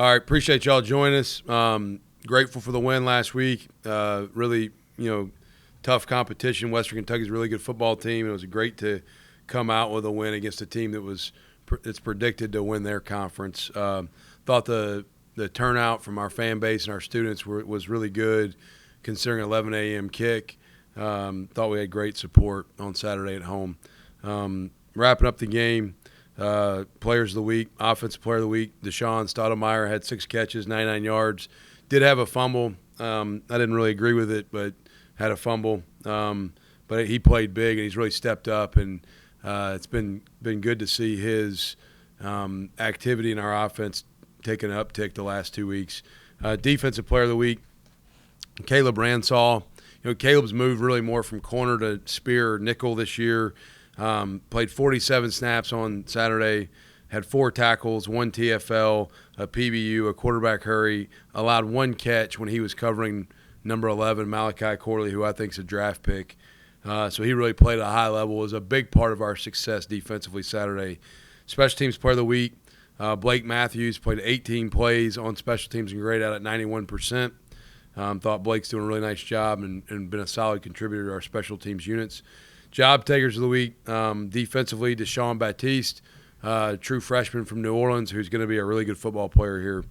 All right, appreciate y'all joining us. Grateful for the win last week. Really, tough competition. Western Kentucky's a really good football team. It was great to come out with a win against a team that's predicted to win their conference. Thought the turnout from our fan base and our students was really good, considering 11 a.m. kick. Thought we had great support on Saturday at home. Wrapping up the game. Players of the week, offensive player of the week, Deshaun Stoudemire had 6 catches, 99 yards. Did have a fumble. I didn't really agree with it, but had a fumble. But he played big, and he's really stepped up, and it's been good to see his activity in our offense take an uptick the last 2 weeks. Defensive player of the week, Caleb Ransall. Caleb's moved really more from corner to spear or nickel this year. Played 47 snaps on Saturday, had 4 tackles, 1 TFL, a PBU, a quarterback hurry, allowed 1 catch when he was covering number 11, Malachi Corley, who I think is a draft pick. So he really played at a high level, was a big part of our success defensively Saturday. Special teams player of the week, Blake Matthews played 18 plays on special teams and graded out at 91%. Thought Blake's doing a really nice job and been a solid contributor to our special teams units. Job takers of the week, defensively, Deshaun Baptiste, true freshman from New Orleans who's going to be a really good football player here.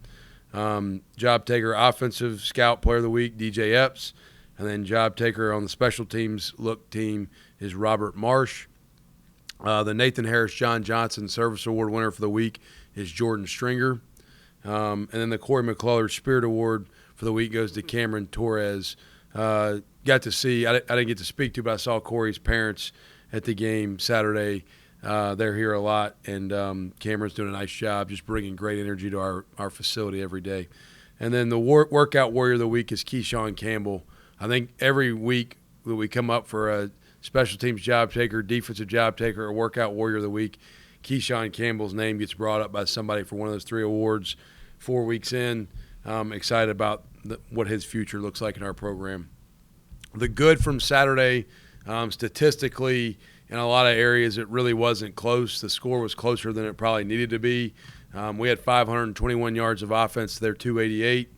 Job taker, offensive scout player of the week, DJ Epps. And then job taker on the special teams look team is Robert Marsh. The Nathan Harris John Johnson Service Award winner for the week is Jordan Stringer. And then the Corey McClellar Spirit Award for the week goes to Cameron Torres. Got to see, I didn't get to speak to, but I saw Corey's parents at the game Saturday. They're here a lot, and Cameron's doing a nice job just bringing great energy to our facility every day. And then the workout warrior of the week is Keyshawn Campbell. I think every week that we come up for a special teams job taker, defensive job taker, or workout warrior of the week, Keyshawn Campbell's name gets brought up by somebody for one of those 3 awards 4 weeks in. I'm excited about what his future looks like in our program. The good from Saturday, statistically, in a lot of areas, it really wasn't close. The score was closer than it probably needed to be. We had 521 yards of offense to their 288.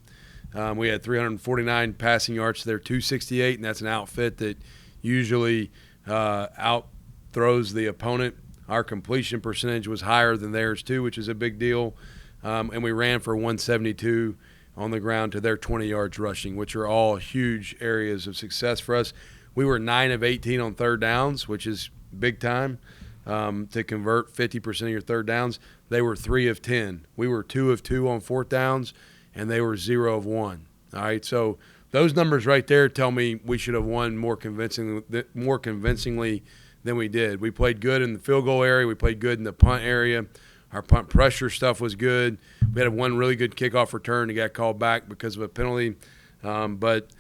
We had 349 passing yards to their 268, and that's an outfit that usually out-throws the opponent. Our completion percentage was higher than theirs, too, which is a big deal. And we ran for 172 on the ground to their 20 yards rushing, which are all huge areas of success for us. We were 9 of 18 on third downs, which is big time to convert 50% of your third downs. They were 3 of 10. We were 2 of 2 on fourth downs, and they were 0 of 1. All right, so those numbers right there tell me we should have won more convincingly than we did. We played good in the field goal area. We played good in the punt area. Our punt pressure stuff was good. We had 1 really good kickoff return that got called back because of a penalty. But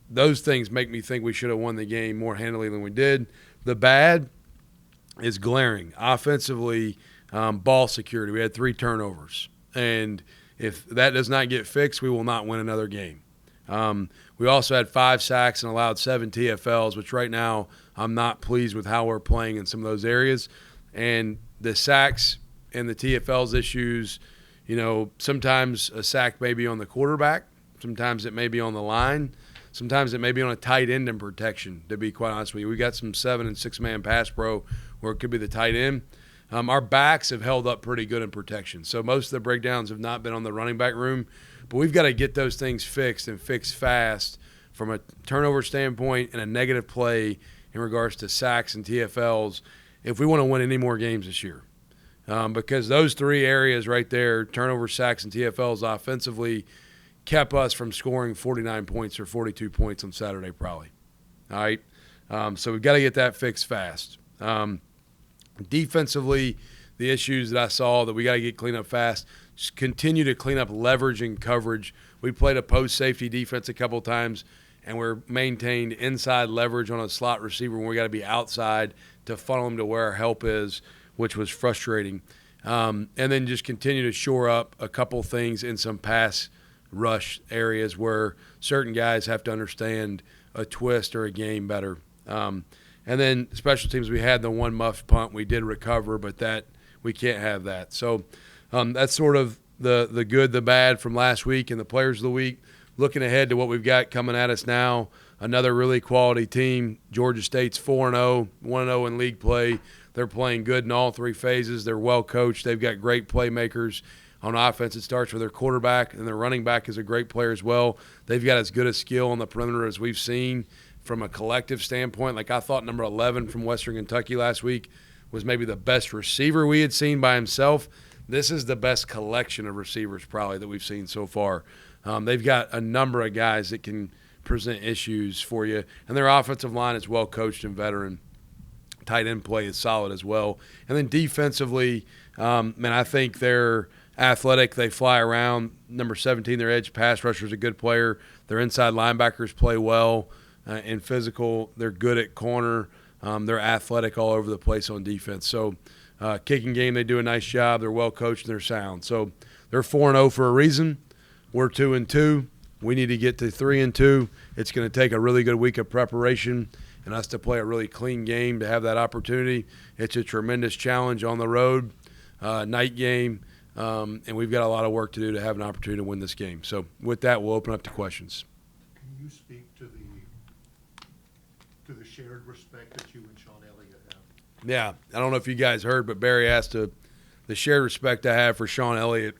those things make me think we should have won the game more handily than we did. The bad is glaring. Offensively, ball security. We had 3 turnovers. And if that does not get fixed, we will not win another game. We also had 5 sacks and allowed 7 TFLs, which right now I'm not pleased with how we're playing in some of those areas. And the sacks and the TFLs issues, sometimes a sack may be on the quarterback. Sometimes it may be on the line. Sometimes it may be on a tight end in protection, to be quite honest with you. We got some 7- and 6-man pass pro where it could be the tight end. Our backs have held up pretty good in protection. So most of the breakdowns have not been on the running back room. But we've got to get those things fixed and fixed fast from a turnover standpoint and a negative play in regards to sacks and TFLs if we want to win any more games this year. Because those 3 areas right there, turnover, sacks, and TFLs offensively, kept us from scoring 49 points or 42 points on Saturday probably. All right? So we've got to get that fixed fast. Defensively, the issues that I saw that we got to get cleaned up fast, just continue to clean up leverage and coverage. We played a post safety defense a couple times, and we're maintained inside leverage on a slot receiver when we got to be outside to funnel them to where our help is, which was frustrating. And then just continue to shore up a couple things in some pass rush areas where certain guys have to understand a twist or a game better. And then special teams, we had the 1 muffed punt. We did recover, but that we can't have that. So that's sort of the good, the bad from last week and the players of the week. Looking ahead to what we've got coming at us now, another really quality team. Georgia State's 4-0, 1-0 in league play. They're playing good in all three phases. They're well coached. They've got great playmakers. On offense, it starts with their quarterback, and their running back is a great player as well. They've got as good a skill on the perimeter as we've seen from a collective standpoint. Like I thought number 11 from Western Kentucky last week was maybe the best receiver we had seen by himself. This is the best collection of receivers probably that we've seen so far. They've got a number of guys that can present issues for you, and their offensive line is well coached and veteran. Tight end play is solid as well. And then defensively, I think they're athletic. They fly around. Number 17, their edge pass rusher is a good player. Their inside linebackers play well and physical. They're good at corner. They're athletic all over the place on defense. So kicking game, they do a nice job. They're well coached and they're sound. So they're 4-0 for a reason. We're 2-2. We need to get to 3-2. It's going to take a really good week of preparation and us to play a really clean game to have that opportunity. It's a tremendous challenge on the road, night game, and we've got a lot of work to do to have an opportunity to win this game. So with that, we'll open up to questions. Can you speak to the shared respect that you and Sean Elliott have? Yeah, I don't know if you guys heard, but Barry asked the shared respect I have for Sean Elliott.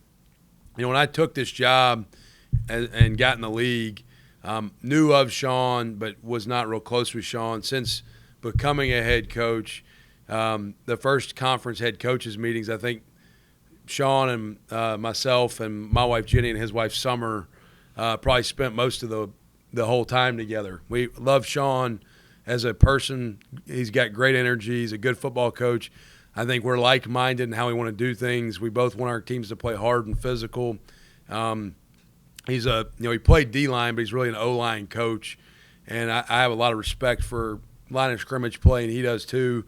You know, when I took this job and got in the league, knew of Sean but was not real close with Sean. Since becoming a head coach, the first conference head coaches meetings, I think Sean and myself and my wife Jenny and his wife Summer probably spent most of the whole time together. We love Sean as a person. He's got great energy. He's a good football coach. I think we're like-minded in how we want to do things. We both want our teams to play hard and physical. He played D-line, but he's really an O-line coach. And I have a lot of respect for line of scrimmage play, and he does too.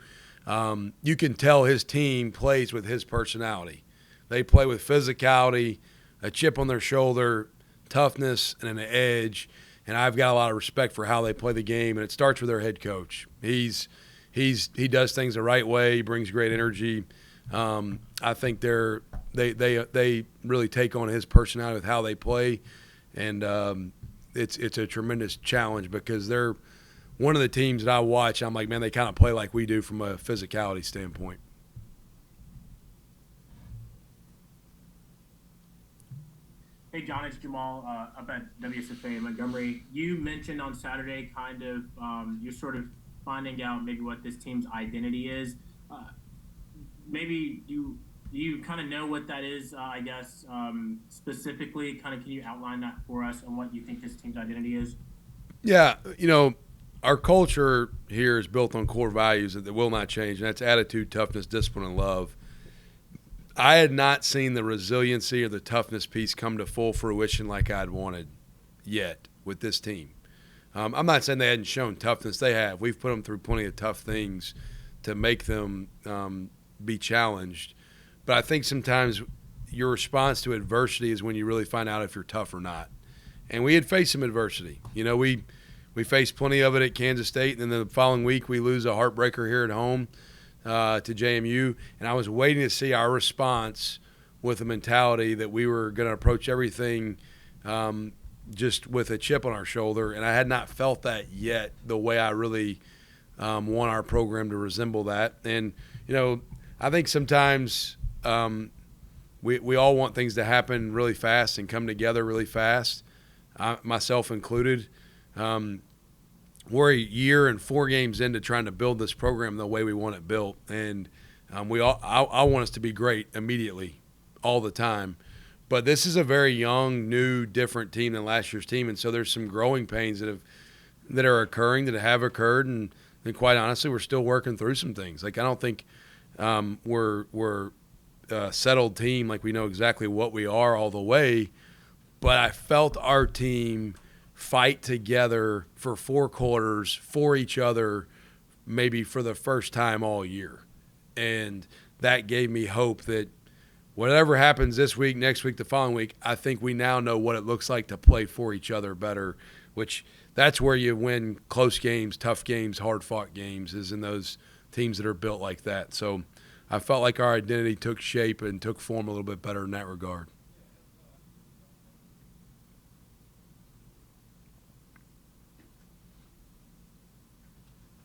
You can tell his team plays with his personality. They play with physicality, a chip on their shoulder, toughness, and an edge. And I've got a lot of respect for how they play the game, and it starts with their head coach. He does things the right way. He brings great energy. I think they really take on his personality with how they play, and it's a tremendous challenge because they're one of the teams that I watch. I'm like, man, they kind of play like we do from a physicality standpoint. Hey, John, it's Jamal up at WSFA in Montgomery. You mentioned on Saturday kind of you're sort of finding out maybe what this team's identity is. Maybe you kind of know what that is, I guess, specifically. Kind of can you outline that for us and what you think this team's identity is? Yeah, our culture here is built on core values that will not change, and that's attitude, toughness, discipline, and love. I had not seen the resiliency or the toughness piece come to full fruition like I'd wanted yet with this team. I'm not saying they hadn't shown toughness. They have. We've put them through plenty of tough things to make them be challenged. But I think sometimes your response to adversity is when you really find out if you're tough or not. And we had faced some adversity. We faced plenty of it at Kansas State, and then the following week we lose a heartbreaker here at home to JMU. And I was waiting to see our response with a mentality that we were going to approach everything just with a chip on our shoulder, and I had not felt that yet the way I really want our program to resemble that. And, I think sometimes we all want things to happen really fast and come together really fast, myself included. We're a year and 4 games into trying to build this program the way we want it built, and I want us to be great immediately all the time. But this is a very young, new, different team than last year's team, and so there's some growing pains that are occurring, that have occurred, and quite honestly, we're still working through some things. Like I don't think we're a settled team, like we know exactly what we are all the way, but I felt our team fight together for 4 quarters for each other, maybe for the first time all year, and that gave me hope that whatever happens this week, next week, the following week, I think we now know what it looks like to play for each other better, which that's where you win close games, tough games, hard-fought games, is in those teams that are built like that. So I felt like our identity took shape and took form a little bit better in that regard.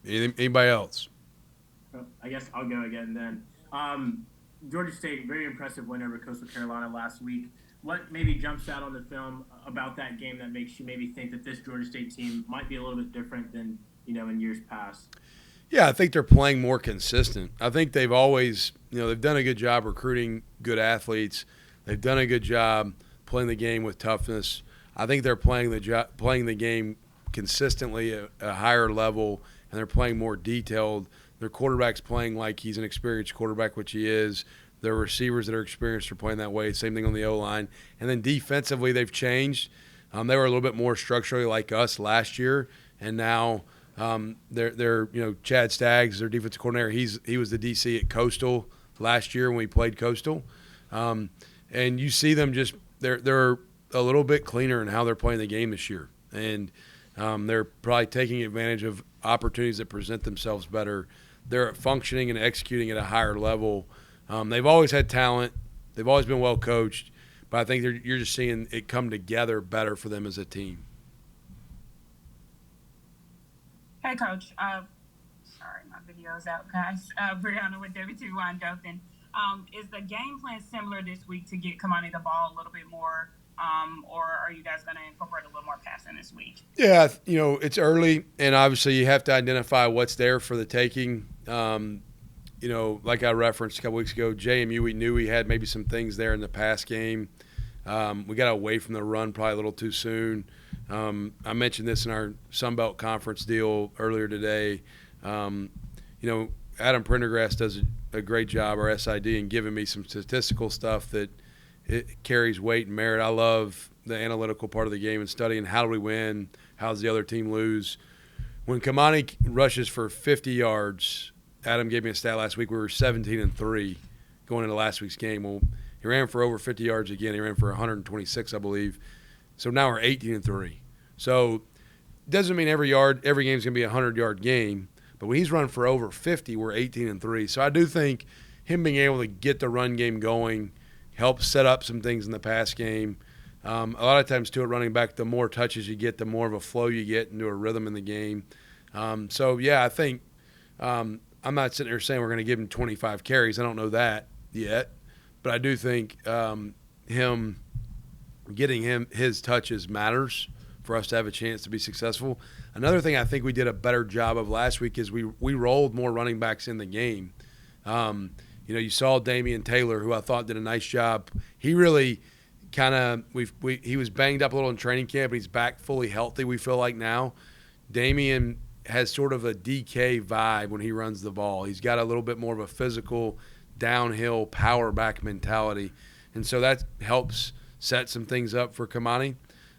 Anybody else? I guess I'll go again then. Georgia State, very impressive win over Coastal Carolina last week. What maybe jumps out on the film about that game that makes you maybe think that this Georgia State team might be a little bit different than, in years past? Yeah, I think they're playing more consistent. I think they've always, they've done a good job recruiting good athletes. They've done a good job playing the game with toughness. I think they're playing the game consistently at a higher level, and they're playing more detailed. Their quarterback's playing like he's an experienced quarterback, which he is. Their receivers that are experienced are playing that way. Same thing on the O-line. And then defensively, they've changed. They were a little bit more structurally like us last year, and now they're Chad Staggs, their defensive coordinator. He was the DC at Coastal last year when we played Coastal, and you see them just they're a little bit cleaner in how they're playing the game this year, and they're probably taking advantage of opportunities that present themselves better. They're functioning and executing at a higher level. They've always had talent. They've always been well coached, but I think you're just seeing it come together better for them as a team. Hey, Coach. Sorry, my video's out, guys. Brianna with W2 Dothan. Is the game plan similar this week to get Kamani the ball a little bit more, or are you guys going to incorporate a little more passing this week? Yeah, it's early, and obviously you have to identify what's there for the taking. Like I referenced a couple weeks ago, JMU, we knew we had maybe some things there in the pass game. We got away from the run probably a little too soon. I mentioned this in our Sun Belt Conference deal earlier today. Adam Prendergast does a great job, our SID, in giving me some statistical stuff that it carries weight and merit. I love the analytical part of the game and studying how do we win, how does the other team lose. When Kamani rushes for 50 yards, Adam gave me a stat last week, we were 17-3 going into last week's game. Well, he ran for over 50 yards again. He ran for 126, I believe. So now we're 18-3. So it doesn't mean every game's going to be a 100-yard game, but when he's run for over 50, we're 18-3. So I do think him being able to get the run game going helps set up some things in the pass game. A lot of times, too, at running back, the more touches you get, the more of a flow you get into a rhythm in the game. I think I'm not sitting there saying we're going to give him 25 carries. I don't know that yet. But I do think him getting his touches matters for us to have a chance to be successful. Another thing I think we did a better job of last week is we rolled more running backs in the game. You saw Damian Taylor, who I thought did a nice job. He really he was banged up a little in training camp, but he's back fully healthy, we feel like now. Damian has sort of a DK vibe when he runs the ball. He's got a little bit more of a physical, downhill, power back mentality. And so that helps set some things up for Kamani.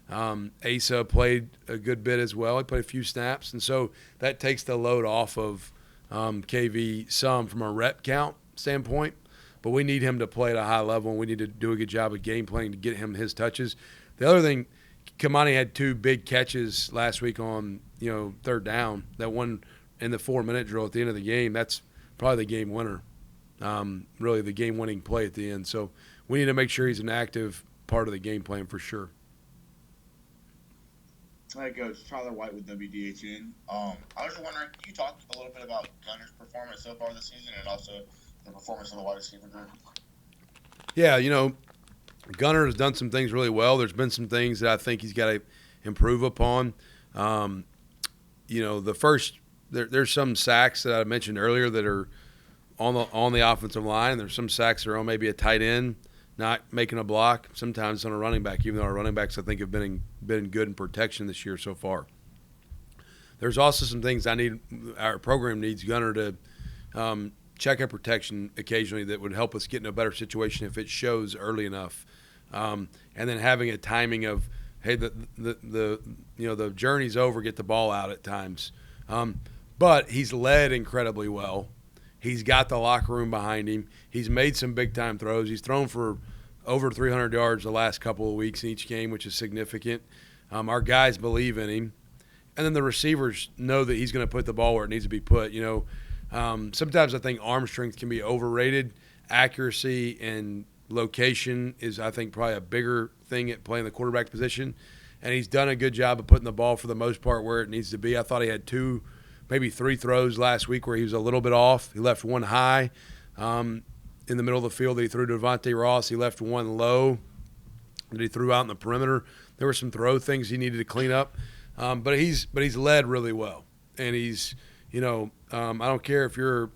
Asa played a good bit as well. He played a few snaps. And so that takes the load off of KV some from a rep count standpoint. But we need him to play at a high level, and we need to do a good job of game planning to get him his touches. The other thing, Kamani had 2 big catches last week on, third down. That one in the 4-minute drill at the end of the game, that's probably the game winner, really the game-winning play at the end. So we need to make sure he's an active part of the game plan for sure. Hi, Coach. Tyler White with WDHN. I was just wondering, can you talk a little bit about Gunner's performance so far this season and also the performance of the wide receiver group? Yeah, Gunner has done some things really well. There's been some things that I think he's got to improve upon. There's some sacks that I mentioned earlier that are on the offensive line. There's some sacks that are on maybe a tight end not making a block. Sometimes on a running back, even though our running backs I think have been good in protection this year so far. There's also some things our program needs Gunner to check our protection occasionally that would help us get in a better situation if it shows early enough. And then having a timing of, hey, the journey's over, get the ball out at times. But he's led incredibly well. He's got the locker room behind him. He's made some big-time throws. He's thrown for over 300 yards the last couple of weeks in each game, which is significant. Our guys believe in him. And then the receivers know that he's going to put the ball where it needs to be put. Sometimes I think arm strength can be overrated. Accuracy and location is, I think, probably a bigger thing at playing the quarterback position. And he's done a good job of putting the ball, for the most part, where it needs to be. I thought he had 2 maybe 3 throws last week where he was a little bit off. He left one high in the middle of the field that he threw to Devontae Ross. He left one low that he threw out in the perimeter. There were some throw things he needed to clean up, but he's led really well. And he's, I don't care if you're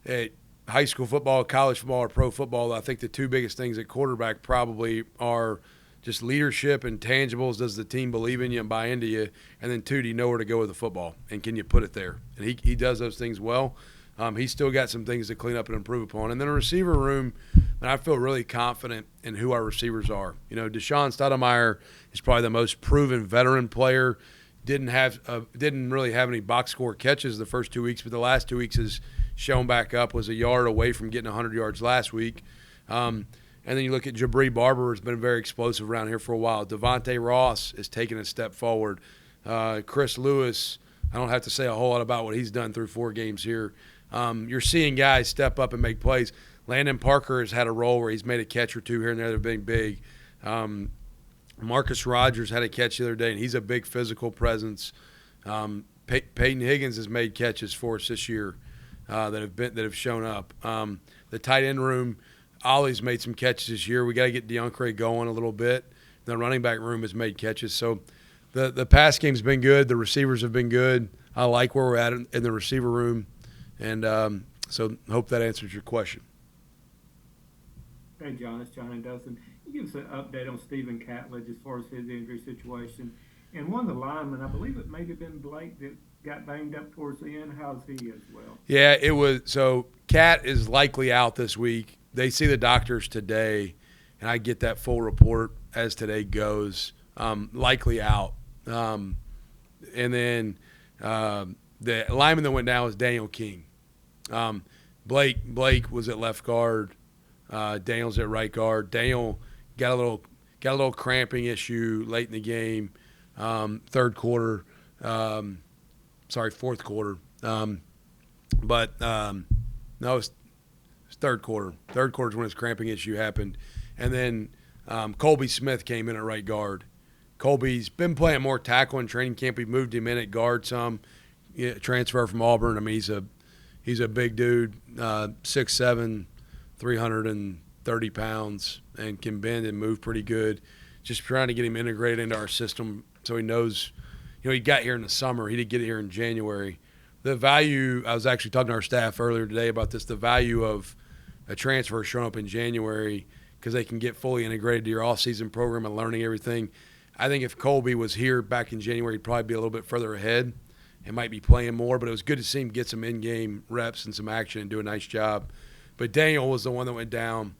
at high school football, college football, or pro football. I think the 2 biggest things at quarterback probably are just leadership and tangibles. Does the team believe in you and buy into you? And then 2, do you know where to go with the football? And can you put it there? And he does those things well. He's still got some things to clean up and improve upon. And then a receiver room, and I feel really confident in who our receivers are. Deshaun Stoudemire is probably the most proven veteran player. Didn't really have any box score catches the first 2 weeks, but the last 2 weeks has shown back up. Was a yard away from getting 100 yards last week. And then you look at Jabri Barber, who's been very explosive around here for a while. Devontae Ross is taking a step forward. Chris Lewis, I don't have to say a whole lot about what he's done through 4 games here. You're seeing guys step up and make plays. Landon Parker has had a role where he's made a catch or 2 here and there that have been big. Marcus Rogers had a catch the other day, and he's a big physical presence. Peyton Higgins has made catches for us this year that have shown up. The tight end room, Ollie's made some catches this year. We got to get DeAndre going a little bit. The running back room has made catches. So the pass game's been good. The receivers have been good. I like where we're at in the receiver room. And so hope that answers your question. Hey, John, it's John and Dustin. Can you give us an update on Stephen Catledge as far as his injury situation? And one of the linemen, I believe it may have been Blake that got banged up towards the end. How's he as well? Yeah, it was. So Cat is likely out this week. They see the doctors today, and I get that full report as today goes. Likely out. And then the lineman that went down was Daniel King. Blake was at left guard. Daniel's at right guard. Daniel got a little cramping issue late in the game, fourth quarter. No, it's third quarter. Third quarter is when his cramping issue happened. And then Colby Smith came in at right guard. Colby's been playing more tackle in training camp. We moved him in at guard some. Transfer from Auburn. I mean, he's a big dude, 6'7", 330 pounds, and can bend and move pretty good. Just trying to get him integrated into our system so he knows. He got here in the summer. He didn't get here in January. The value, I was actually talking to our staff earlier today about this, the value of a transfer showing up in January because they can get fully integrated to your off-season program and learning everything. I think if Colby was here back in January, he'd probably be a little bit further ahead and might be playing more, but it was good to see him get some in-game reps and some action and do a nice job. But Daniel was the one that went down.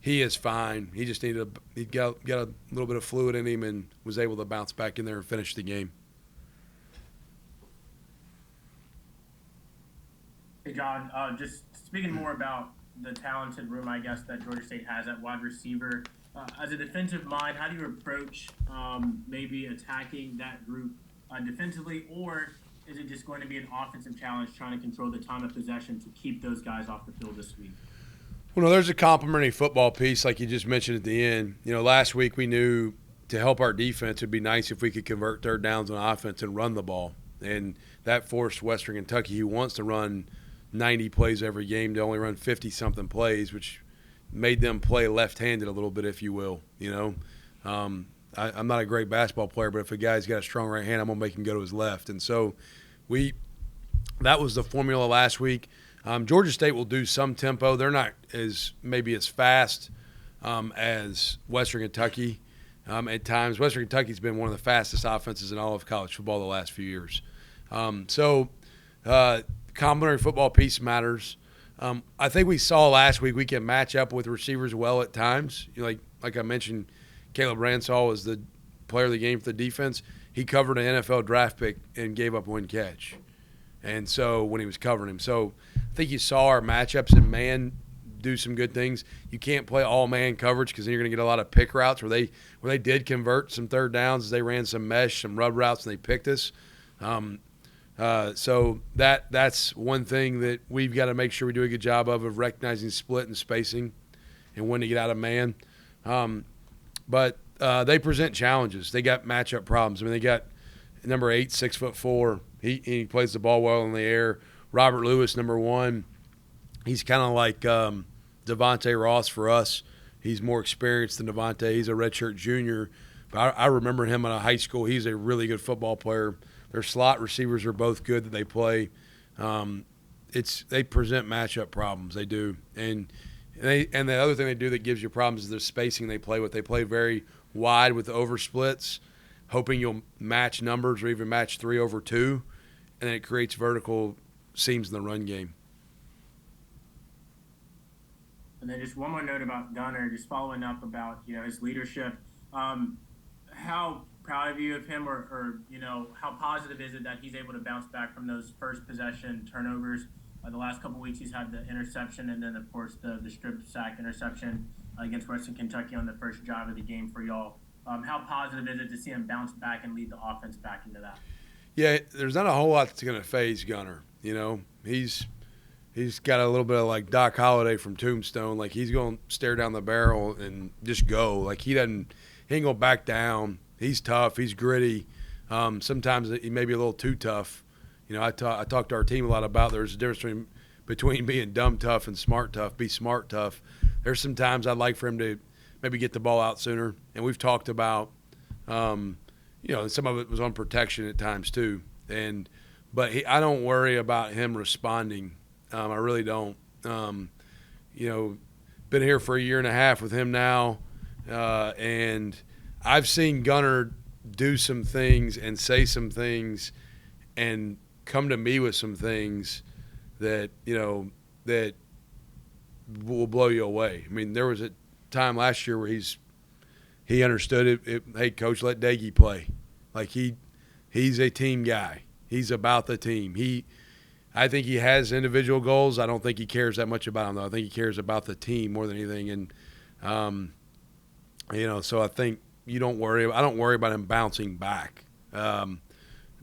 He is fine. He just he got a little bit of fluid in him and was able to bounce back in there and finish the game. Hey, John, just speaking more about the talented room, I guess, that Georgia State has at wide receiver. As a defensive mind, how do you approach maybe attacking that group defensively, or is it just going to be an offensive challenge trying to control the time of possession to keep those guys off the field this week? Well, no, there's a complementary football piece like you just mentioned at the end. Last week we knew to help our defense, it would be nice if we could convert third downs on offense and run the ball. And that forced Western Kentucky, who wants to run 90 plays every game, to only run 50-something plays, which made them play left-handed a little bit, if you will. I'm not a great basketball player, but if a guy's got a strong right hand, I'm going to make him go to his left. And so that was the formula last week. Georgia State will do some tempo. They're not maybe as fast as Western Kentucky at times. Western Kentucky's been one of the fastest offenses in all of college football the last few years. Complementary football piece matters. I think we saw last week we can match up with receivers well at times. Like I mentioned, Caleb Ransall was the player of the game for the defense. He covered an NFL draft pick and gave up one catch. And so when he was covering him. So I think you saw our matchups in man do some good things. You can't play all man coverage because then you're going to get a lot of pick routes where they did convert some third downs as they ran some mesh, some rub routes, and they picked us. So that's one thing that we've got to make sure we do a good job of recognizing split and spacing and when to get out of man. But they present challenges. They got matchup problems. I mean, number 8, 6'4". He plays the ball well in the air. Robert Lewis, number 1. He's kind of like Devontae Ross for us. He's more experienced than Devontae. He's a redshirt junior. But I remember him in high school. He's a really good football player. Their slot receivers are both good that they play. They present matchup problems. They do. And the other thing they do that gives you problems is the spacing they play with. They play very wide with the oversplits, hoping you'll match numbers or even match 3 over 2, and then it creates vertical seams in the run game. And then just one more note about Gunner, just following up about, his leadership. How proud of you of him, or how positive is it that he's able to bounce back from those first possession turnovers? The last couple of weeks he's had the interception, and then, of course, the strip sack interception against Western Kentucky on the first drive of the game for y'all. How positive is it to see him bounce back and lead the offense back into that? Yeah, there's not a whole lot that's going to faze Gunner. He's got a little bit of like Doc Holliday from Tombstone. Like, he's going to stare down the barrel and just go. Like, he ain't going to back down. He's tough. He's gritty. Sometimes he may be a little too tough. I talk to our team a lot about there's a difference between being dumb tough and smart tough. Be smart tough. There's some times I'd like for him to maybe get the ball out sooner. And we've talked about, some of it was on protection at times too. But I don't worry about him responding. I really don't. Been here for a year and a half with him now, and I've seen Gunner do some things and say some things and come to me with some things that that will blow you away. I mean, there was a time last year where he understood it. Hey, coach, let Daggy play. Like, he's a team guy. He's about the team. I think he has individual goals. I don't think he cares that much about them, though. I think he cares about the team more than anything. And so I think I don't worry about him bouncing back.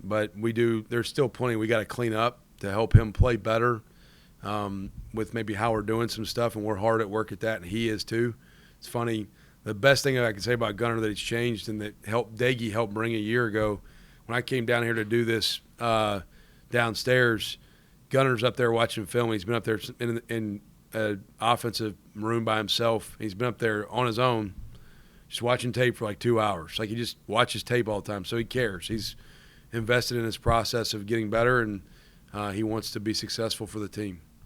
But we do. There's still plenty we got to clean up to help him play better. With maybe how we're doing some stuff, and we're hard at work at that, and he is too. It's funny. The best thing I can say about Gunner that he's changed and that Daggy helped bring a year ago, when I came down here to do this downstairs, Gunner's up there watching film. He's been up there in an offensive room by himself. He's been up there on his own, just watching tape for like 2 hours. Like, he just watches tape all the time, so he cares. He's invested in his process of getting better, and he wants to be successful for the team.